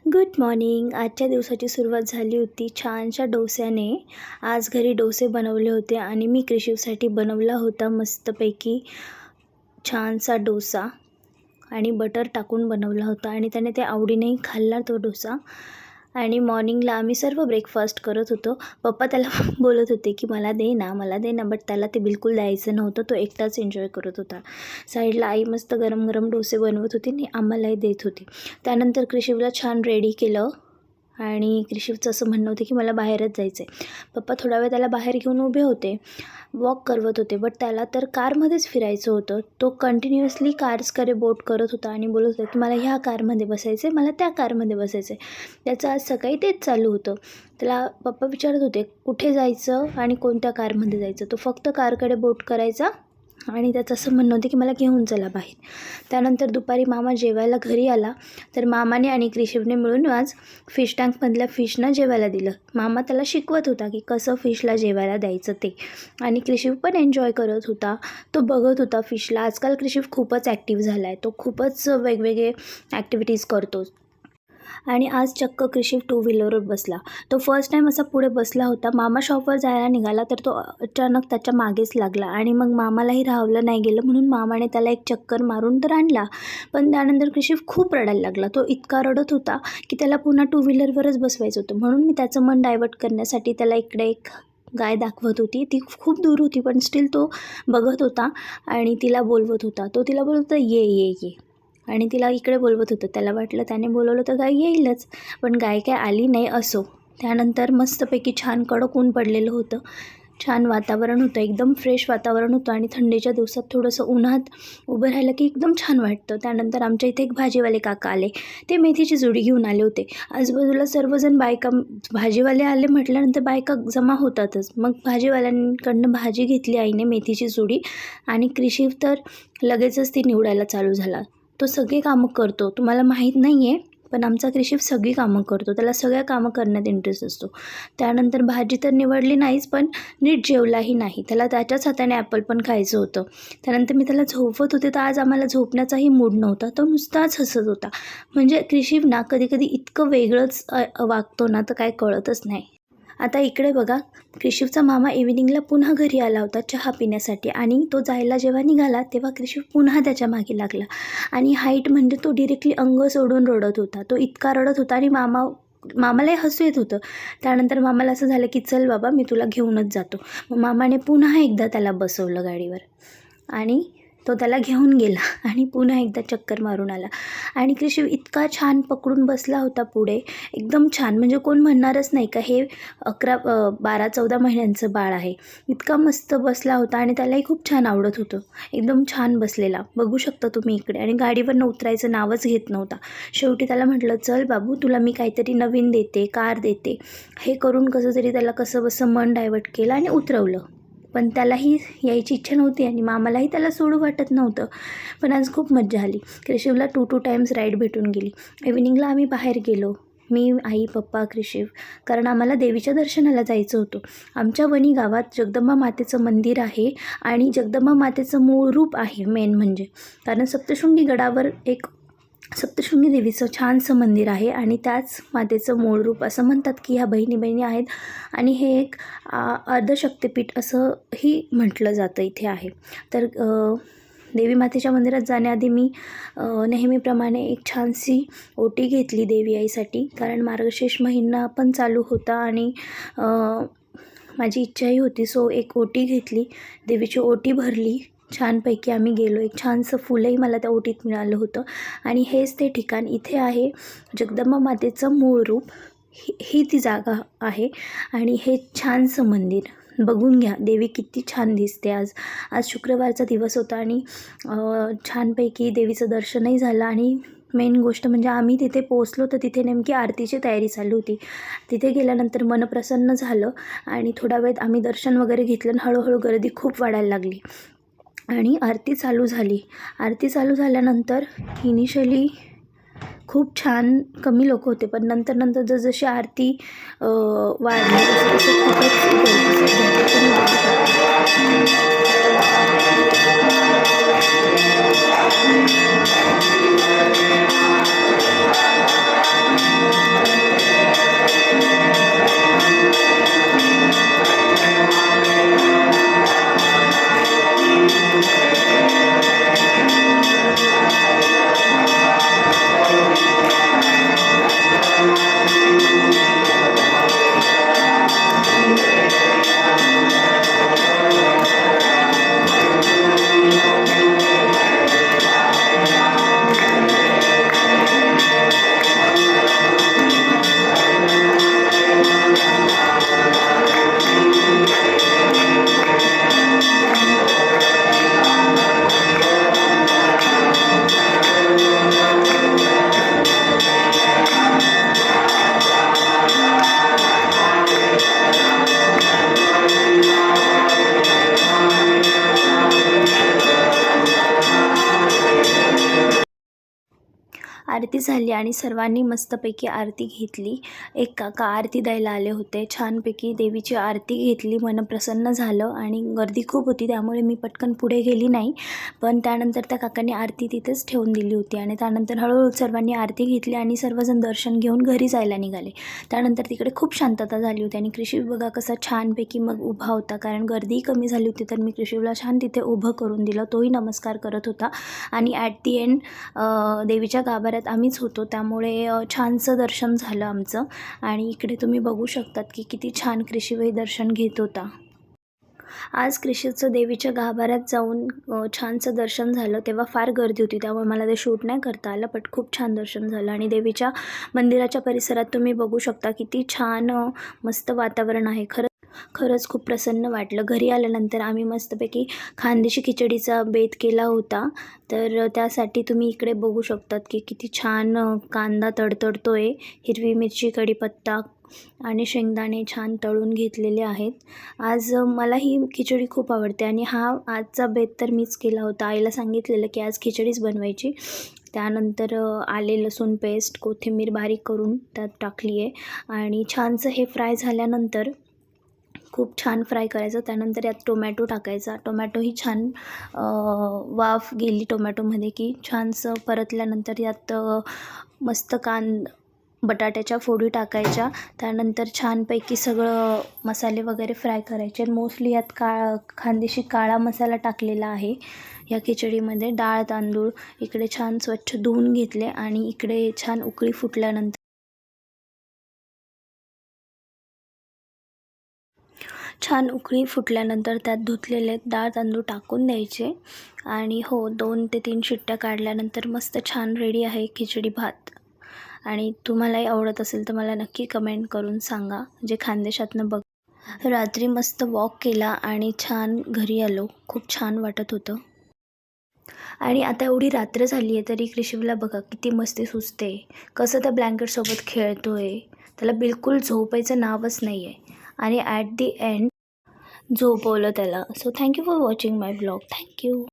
Good morning. आजच्या दिवसाची सुरुवात झाली होती छानशा डोस्याने. आज घरी डोसे बनवले होते आणि मी क्रिशिवसाठी बनवला होता मस्तपैकी छानसा डोसा आणि बटर टाकून बनवला होता आणि त्याने ते आवडीनेही खाल्ला तो डोसा. आणि मॉर्निंगला आम्ही सर्व ब्रेकफास्ट करत होतो. पप्पा त्याला बोलत होते की मला दे ना, बट त्याला ते बिलकुल द्यायचं नव्हतं. तो एकटाच एन्जॉय करत होता. साईडला आई मस्त गरम गरम डोसे बनवत होती आणि आम्हालाही देत होती. त्यानंतर क्रिशिवला छान रेडी केलं आणि क्रिशिवचं असं म्हणणं होतं की मला बाहेरच जायचं आहे. पप्पा थोडा वेळ त्याला बाहेर घेऊन उभे होते, वॉक करवत होते, बट त्याला तर कारमध्येच फिरायचं होतं. तो कंटिन्युअसली कार्सकडे बोट करत होता आणि बोलत होता की मला ह्या कारमध्ये बसायचं आहे, मला त्या कारमध्ये बसायचं आहे. त्याचं आज सकाळी तेच चालू होतं. त्याला पप्पा विचारत होते कुठे जायचं आणि कोणत्या कारमध्ये जायचं. तो फक्त कारकडे बोट करायचा आणि त्याचं असं म्हणणं होतं की मला घेऊन चला बाहेर. त्यानंतर दुपारी मामा जेवायला घरी आला, तर मामाने आणि क्रिशिवने मिळून आज फिश टँकमधल्या फिशना जेवायला दिलं. मामा त्याला शिकवत होता की कसं फिशला जेवायला द्यायचं ते, आणि क्रिशिव पण एन्जॉय करत होता. तो बघत होता फिशला. आजकाल क्रिशिव खूपच ॲक्टिव्ह झाला आहे. तो खूपच वेगवेगळे ॲक्टिव्हिटीज करतो आणि आज चक्क क्रिशिव टू व्हीलरवर बसला. तो फर्स्ट टाईम असा पुढे बसला होता. मामा शॉपवर जायला निघाला तर तो अचानक त्याच्या मागेच लागला आणि मग मामालाही राहावलं नाही गेलं, म्हणून मामाने त्याला एक चक्कर मारून तर आणला. पण त्यानंतर क्रिशिव खूप रडायला लागला. तो इतका रडत होता की त्याला पुन्हा टू व्हीलरवरच बसवायचं होतं. म्हणून मी त्याचं मन डायवर्ट करण्यासाठी त्याला इकडे एक गाय दाखवत होती. ती खूप दूर होती पण स्टील तो बघत होता आणि तिला बोलवत होता. तो तिला बोलत होता ये ये ये, आणि तिला इकडे बोलवत होतं. त्याला वाटलं त्याने बोलवलं तर गाय येईलच, पण गाय काय आली नाही. असो. त्यानंतर मस्तपैकी छान कडक ऊन पडलेलं होतं. छान वातावरण होतं, एकदम फ्रेश वातावरण होतं आणि थंडीच्या दिवसात थोडंसं उन्हात उभं राहिलं की एकदम छान वाटतं. त्यानंतर आमच्या इथे एक भाजीवाले काका आले. ते मेथीची जुडी घेऊन आले होते. आजूबाजूला सर्वजण बायका, भाजीवाले आले म्हटल्यानंतर बायका जमा होतातच. मग भाजीवाल्यांकडनं भाजी घेतली आईने, मेथीची जुडी, आणि क्रिशिव तर लगेचच ती निवडायला चालू झाला. तो सगळे कामं करतो. तुम्हाला माहीत नाही आहे, पण आमचा क्रिशिव सगळी कामं करतो. त्याला सगळ्या कामं करण्यात इंटरेस्ट असतो. त्यानंतर भाजी तर निवडली नाहीच, पण नीट जेवलाही नाही. त्याला त्याच्याच हाताने ॲपल पण खायचं होतं. त्यानंतर मी त्याला झोपवत होते, तर आज आम्हाला झोपण्याचाही मूड नव्हता. तो नुसताच हसत होता. म्हणजे क्रिशिव ना कधी कधी इतकं वेगळंच वागतो ना, तर काय कळतच नाही. आता इकडे बघा, क्रिशिवचा मामा इव्हिनिंगला पुन्हा घरी आला होता चहा पिण्यासाठी, आणि तो जायला जेव्हा निघाला तेव्हा क्रिशिव पुन्हा त्याच्या मागे लागला. आणि हाईट म्हणजे तो डिरेक्टली अंग सोडून रडत होता. तो इतका रडत होता आणि मामालाही हसू येत होतं. त्यानंतर मामाला असं झालं की चल बाबा, मी तुला घेऊनच जातो. मग मामाने पुन्हा एकदा त्याला बसवलं गाडीवर आणि तो त्याला घेऊन गेला आणि पुन्हा एकदा चक्कर मारून आला. आणि क्रिशिव इतका छान पकडून बसला होता पुढे, एकदम छान. म्हणजे कोण म्हणणारच नाही का हे 12-14 महिन्यांचं बाळ आहे. इतका मस्त बसला होता आणि त्यालाही खूप छान आवडत होतं. एकदम छान बसलेला, बघू शकता तुम्ही इकडे. आणि गाडीवरनं उतरायचं नावच घेत नव्हता. शेवटी त्याला म्हटलं चल बाबू, तुला मी काहीतरी नवीन देते, कार देते. हे करून कसं तरी त्याला कसं बसं मन डायवर्ट केलं आणि उतरवलं. पण त्यालाही यायची इच्छा नव्हती आणि मामालाही त्याला सोडू वाटत नव्हतं. पण आज खूप मज्जा आली. क्रिशिवला 2 टाईम्स राईड भेटून गेली. इव्हिनिंगला आम्ही बाहेर गेलो, मी, आई, पप्पा, क्रिशिव, कारण आम्हाला देवीच्या दर्शनाला जायचं होतं. आमच्या वणी गावात जगदंबा मातेचं मंदिर आहे आणि जगदंबा मातेचं मूळ रूप आहे मेन म्हणजे, कारण सप्तशृंगी गडावर एक सप्तशृंगी देवीचं छानसं मंदिर आहे आणि त्याच मातेचं मूळ रूप असं म्हणतात की ह्या बहिणी आहेत. आणि हे एक अर्धशक्तिपीठ असंही म्हटलं जातं इथे आहे. तर देवी मातेच्या मंदिरात जाण्याआधी मी नेहमीप्रमाणे एक छानशी ओटी घेतली देवी आईसाठी, कारण मार्गशीर्ष महिना पण चालू होता आणि माझी इच्छाही होती. सो एक ओटी घेतली, देवीची ओटी भरली. छानपैकी आम्ही गेलो. एक छानसं फुलंही मला त्या ओटीत मिळालं होतं. आणि हेच ते ठिकाण इथे आहे, जगदंबा मातेचं मूळ रूप. ही ती जागा आहे आणि हे छानसं मंदिर बघून घ्या. देवी किती छान दिसते. आज शुक्रवारचा दिवस होता आणि छानपैकी देवीचं दर्शनही झालं. आणि मेन गोष्ट म्हणजे आम्ही तिथे पोहोचलो तर तिथे नेमकी आरतीची तयारी चालू होती. तिथे गेल्यानंतर मन प्रसन्न झालं आणि थोडा वेळ आम्ही दर्शन वगैरे घेतलं आणि हळूहळू गर्दी खूप वाढायला लागली आणि आरती चालू झाली. आरती चालू झाल्यानंतर इनिशियली खूप छान कमी लोक होते, पण नंतर जसजशी आरती वाढली तसं खूपच गर्दी झाली. आरती झाली आणि सर्वांनी मस्तपैकी आरती घेतली. एक काका आरती द्यायला आले होते. छानपैकी देवीची आरती घेतली. मन प्रसन्न झालं आणि गर्दी खूप होती त्यामुळे मी पटकन पुढे गेली नाही. पण त्यानंतर त्या काकांनी आरती तिथेच ठेवून दिली होती आणि त्यानंतर हळूहळू सर्वांनी आरती घेतली आणि सर्वजण दर्शन घेऊन घरी जायला निघाले. त्यानंतर तिकडे खूप शांतता झाली होती आणि कृषी बघा कसा छानपैकी मग उभा होता, कारण गर्दी कमी झाली होती. तर मी कृषीला छान तिथे उभं करून दिलं. तोही नमस्कार करत होता आणि ॲट दी एंड देवीच्या गाभाऱ्यात आम्हीच होतो त्यामुळे छानसं दर्शन झालं आमचं. आणि इकडे तुम्ही बघू शकतात की किती छान कृषीबाई दर्शन घेत होता. आज कृषीचं देवीच्या गाभाऱ्यात जाऊन छानसं दर्शन झालं. तेव्हा फार गर्दी होती त्यामुळे मला ते शूट नाही करता आलं, बट खूप छान दर्शन झालं. आणि देवीच्या मंदिराच्या परिसरात तुम्ही बघू शकता किती छान मस्त वातावरण आहे. खरंच खूप प्रसन्न वाटलं. घरी आल्यानंतर आम्ही मस्तपैकी खानदेशी खिचडीचा बेत केला होता. तर त्यासाठी तुम्ही इकडे बघू शकतात की किती छान कांदा तडतडतो आहे. हिरवी मिरची, कढीपत्ता आणि शेंगदाणे छान तळून घेतलेले आहेत. आज मला ही खिचडी खूप आवडते आणि आजचा बेत तर मीच केला होता. आईला सांगितलेलं की आज खिचडीच बनवायची. त्यानंतर आले लसूण पेस्ट, कोथिंबीर बारीक करून त्यात टाकली आहे आणि छानसं हे फ्राय झाल्यानंतर खूप छान फ्राय करायचं. त्यानंतर यात टोमॅटो टाकायचा. टोमॅटोही छान वाफ गेली टोमॅटोमध्ये की छानसं परतल्यानंतर यात मस्त बटाट्याच्या फोडी टाकायच्या. त्यानंतर छानपैकी सगळं मसाले वगैरे फ्राय करायचे. मोस्टली यात खानदेशी काळा मसाला टाकलेला आहे या खिचडीमध्ये. डाळ तांदूळ इकडे छान स्वच्छ धुवून घेतले आणि इकडे छान उकळी फुटल्यानंतर त्यात धुतलेले डाळ तांदूळ टाकून द्यायचे आणि 2 ते 3 शिट्ट्या काढल्यानंतर मस्त छान रेडी आहे खिचडी भात. आणि तुम्हालाही आवडत असेल तर मला नक्की कमेंट करून सांगा. जे खानदेशातनं बघ रात्री मस्त वॉक केला आणि छान घरी आलो. खूप छान वाटत होतं. आणि आता एवढी रात्र झाली आहे तरी कृषीला बघा किती मस्ती सुचते, कसं त्या ब्लँकेटसोबत खेळतो आहे. त्याला बिलकुल झोपायचं नावच नाही आहे आणि ॲट दी एंड झोपवलं त्याला. So thank you for watching my blog. Thank you.